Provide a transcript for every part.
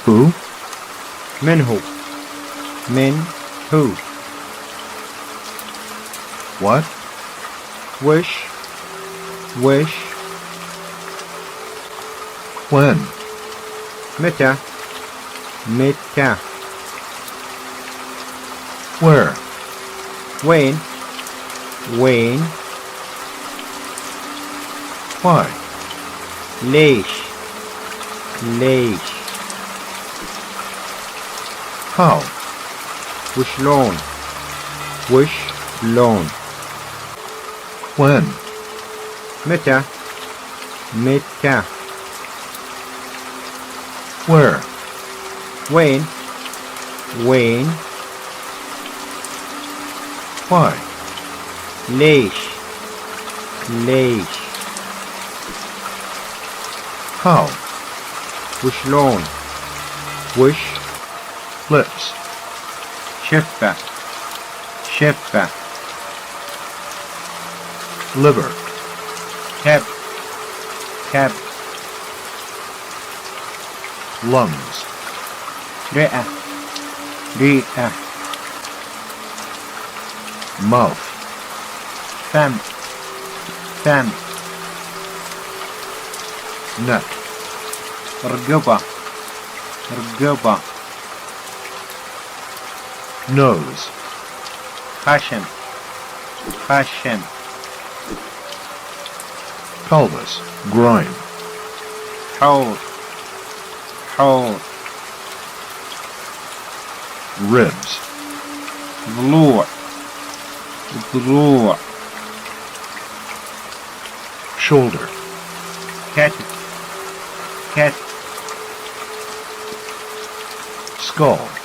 Who? من هو؟ من هو؟ What? وش؟ وش؟ When? متى؟ متى؟ Where? وين؟ وين؟ Why? ليش؟ ليش؟ How? وشلون؟ وشلون؟ When? متى؟ متى؟ Where? وين؟ وين؟ Why? ليش؟ ليش؟ How? وشلون؟ وش؟ Lips. شفة. شفة. Liver. كب. كب. Lungs. رئة. رئة. Mouth. فم. فم. Neck. رقبة. رقبة. Nose. خشم. خشم. Pelvis. Groin. حوض. حوض. Ribs. ضلوع. ضلوع. Shoulder. كتف. كتف. Skull.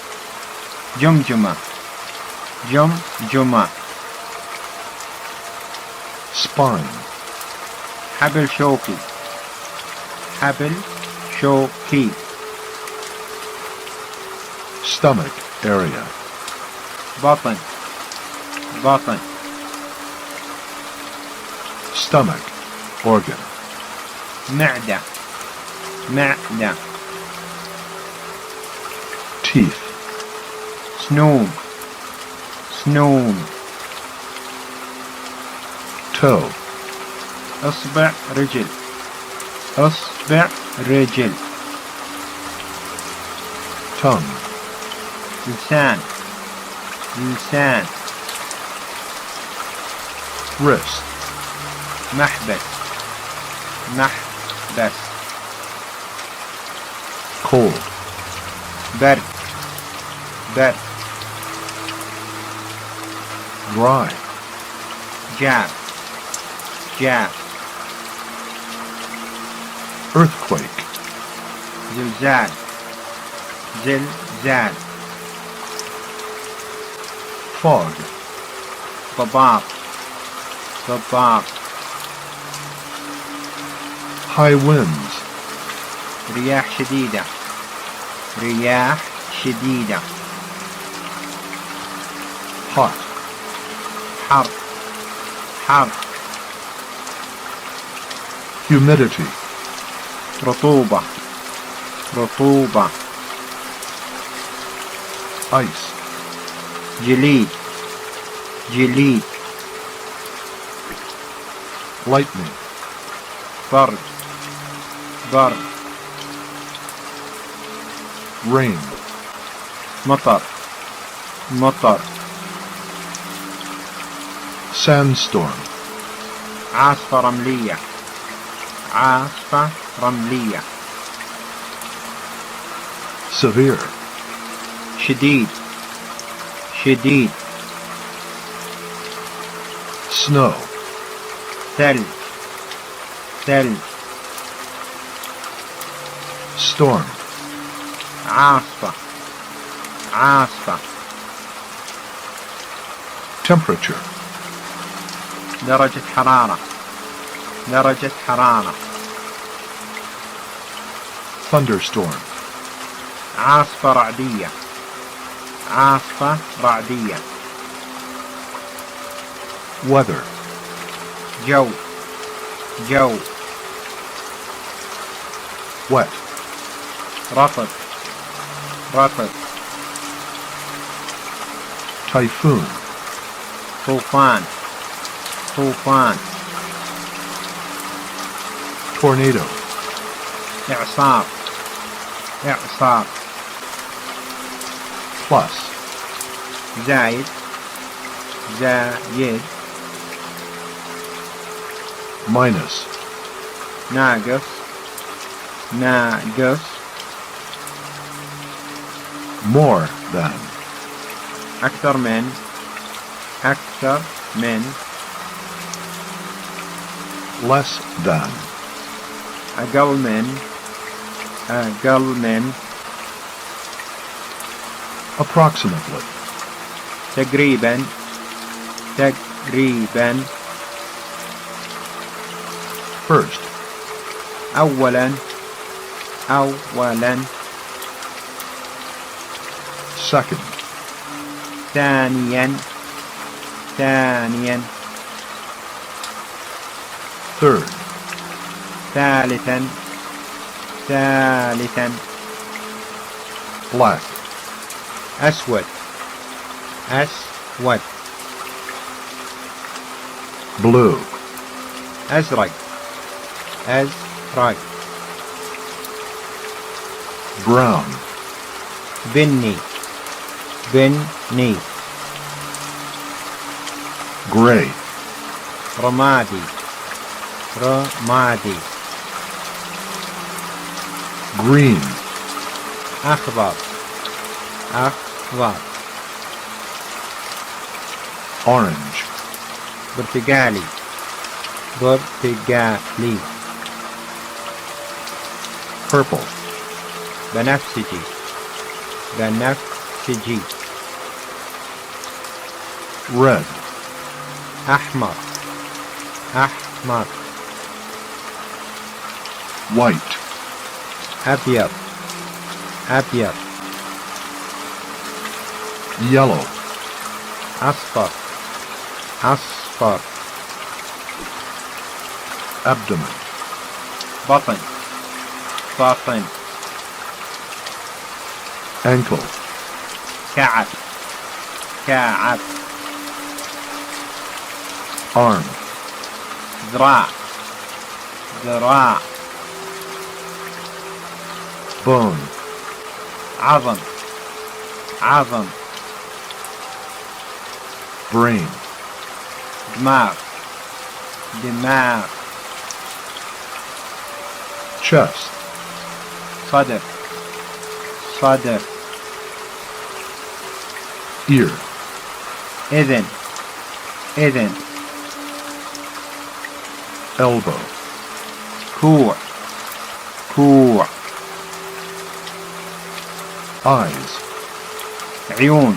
جمجمة. جمجمة. Spine. حبل شوكي. حبل شوكي. Stomach area. بطن. بطن. Stomach organ. معدة. معدة. Teeth. سنون. سنون. Toe. اصبع رجل. اصبع رجل. Tongue. لسان. لسان. Wrist. محبس. محبس. Cold. برد. برد. Dry. جاف. جاف. Earthquake. زلزال. زلزال. Fog. ضباب. ضباب. High winds. رياح شديدة. رياح شديدة. Hot. حر. حر. Humidity. رطوبة. رطوبة. Ice. جليد. جليد. Lightning. برد. برد. Rain. مطر. مطر. Sandstorm. عاصفة رملية. عاصفة رملية. Severe. شديد. شديد. Snow. ثلج. ثلج. Storm. عاصفة. عاصفة. Temperature. درجة حرارة. درجة حرارة. Thunderstorm. عاصفة رعدية. عاصفة رعدية. Weather. جو. جو. Wet. رطب. رطب. typhoon, طوفان. طوفان. tornado, إعصار. إعصار. plus, زايد. زايد. minus, ناقص. ناقص. more than, أكثر من. أكثر من. less than, أقل من. أقل من. approximately, تقريبا. تقريبا. first, أولا. أولا. second, ثانيا. ثانيا. third, ثالثا. ثالثا. black, أسود. أسود. blue, أزرق. أزرق. brown, بني. بني. gray, رمادي. رمادي. green, أخضر. أخضر. orange, برتقالي. برتقالي. purple, بنفسجي. بنفسجي. red, أحمر. أحمر. white, أبيض. أبيض. yellow, أصفر. أصفر. abdomen, بطن. بطن. ankle, كعب. كعب. arm, ذراع. ذراع. bone, عظم. عظم. brain, دماغ. دماغ. chest, صدر. صدر. ear, إذن. إذن. elbow, كوع. كوع. eyes, عيون.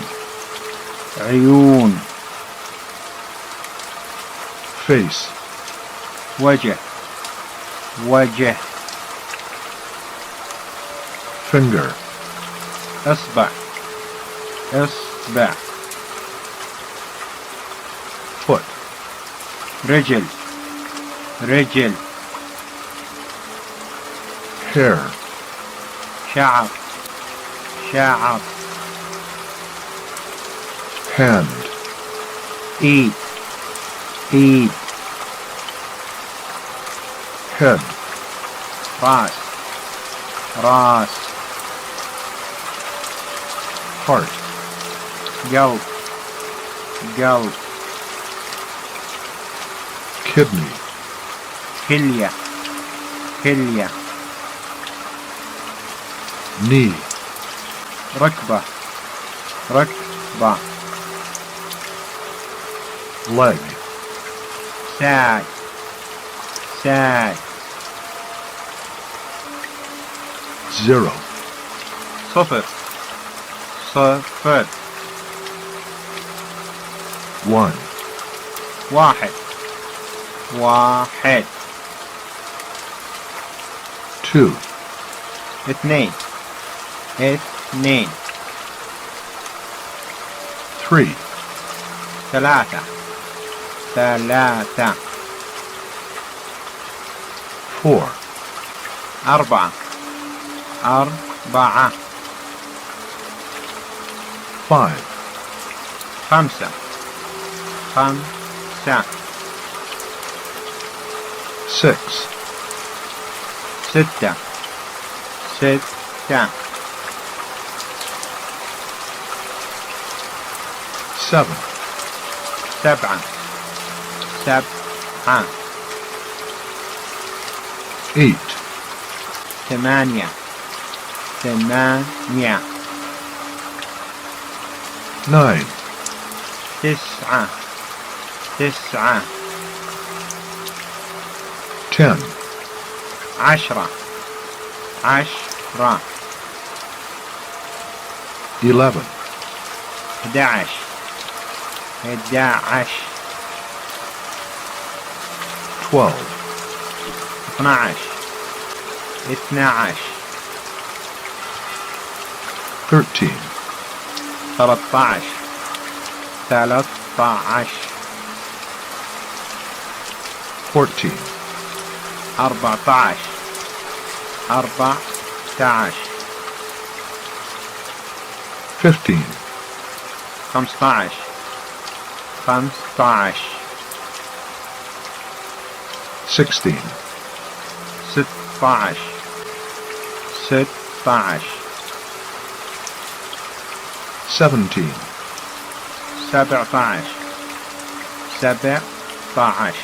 عيون. face, وجه. وجه. finger, إصبع. إصبع. foot, رجل. رجل. hair, شعر. شعر. hand, إيد. إيد. head, راس. راس. heart, قلب. قلب. kidney, كلية. كلية. knee, ركبة. ركبة. leg, ساعد. ساعد. zero, صفر. صفر. one, واحد. واحد. two, اثنين. اثنين. three, ثلاثة. ثلاثة. four, أربعة. أربعة. 5, 5 5 6, 6 6 7, 7 7 8, 8 8 9, 9 9 10, 10 10 11, 11 11 12, 12 12 13, 13 13 14, 14 14 15, 15 15 16, 16 16 17, 17 17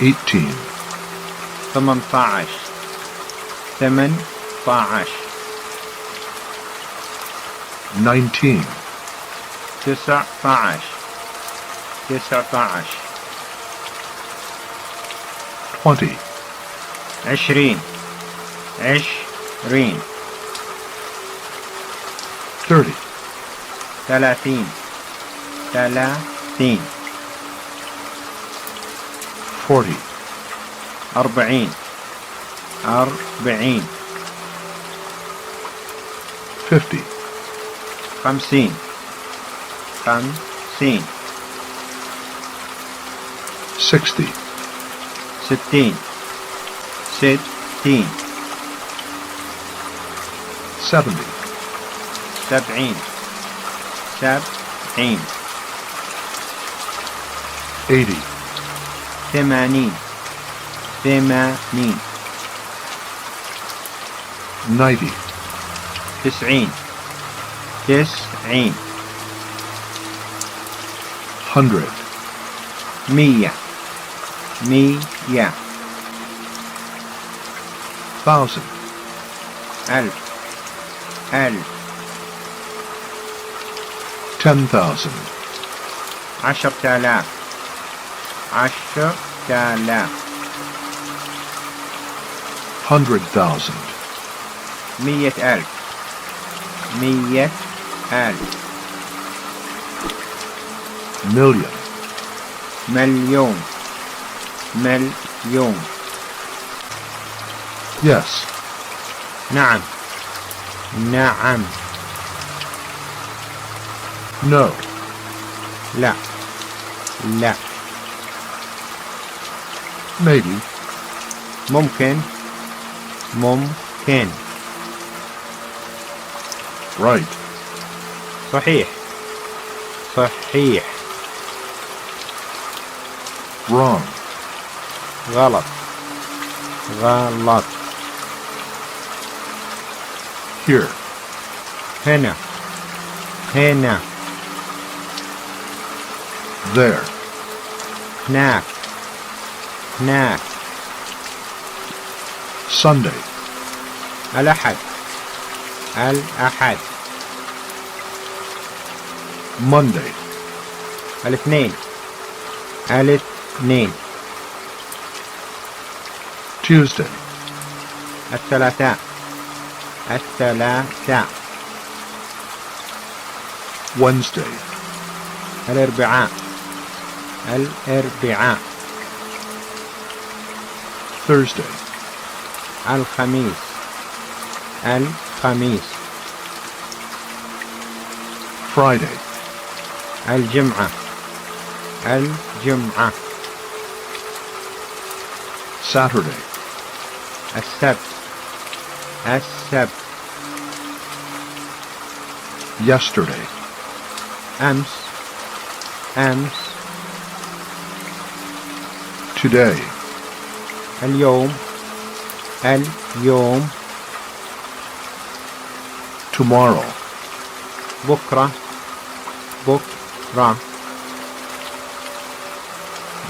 18, 18 18 19, 19 19 20, 20 20 30, 30 30 40, 40 40 50, 50 50 60, 60 60 70, 70 70 80, 80 80 90, 90 90 100, 100 100 1000, 1000 1000 10,000, 10,000 10,000 100,000, 100,000 100,000 million, مليون مليون yes, نعم نعم no, لا لا maybe, ممكن ممكن right, صحيح صحيح wrong, غلط غلط here, هنا هنا there, هناك هناك Sunday, الأحد الأحد Monday, الاثنين الاثنين Tuesday, الثلاثاء الثلاثاء Wednesday, الأربعاء الأربعاء Thursday, الخميس الخميس Friday, الجمعة الجمعة Saturday, السبت السبت yesterday, أمس أمس today, اليوم اليوم tomorrow, بكرة بكرة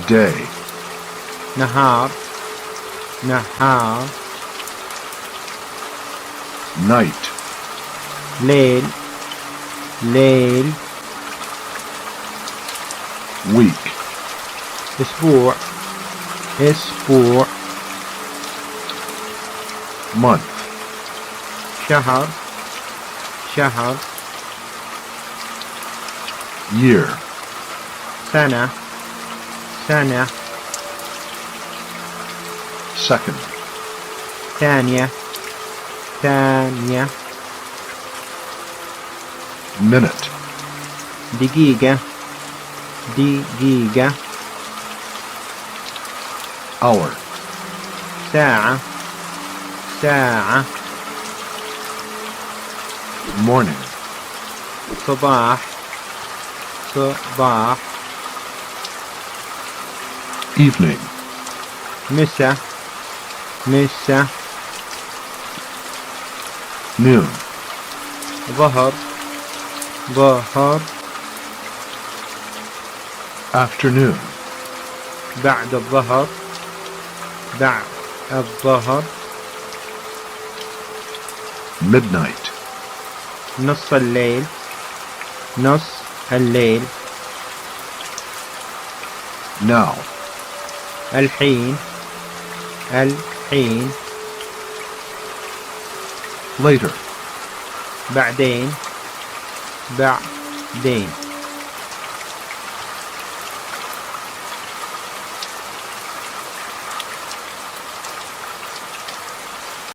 day, نهار نهار night, ليل ليل week, أسبوع أسبوع month, شهر شهر year, سنة سنة second, ثانية ثانية minute, دقيقة دقيقة hour, ساعة ساعة morning, صباح صباح evening, مساء مساء noon, ظهر ظهر afternoon, بعد الظهر بعد الظهر midnight, نص الليل نص الليل now, الحين الحين later, بعدين بعدين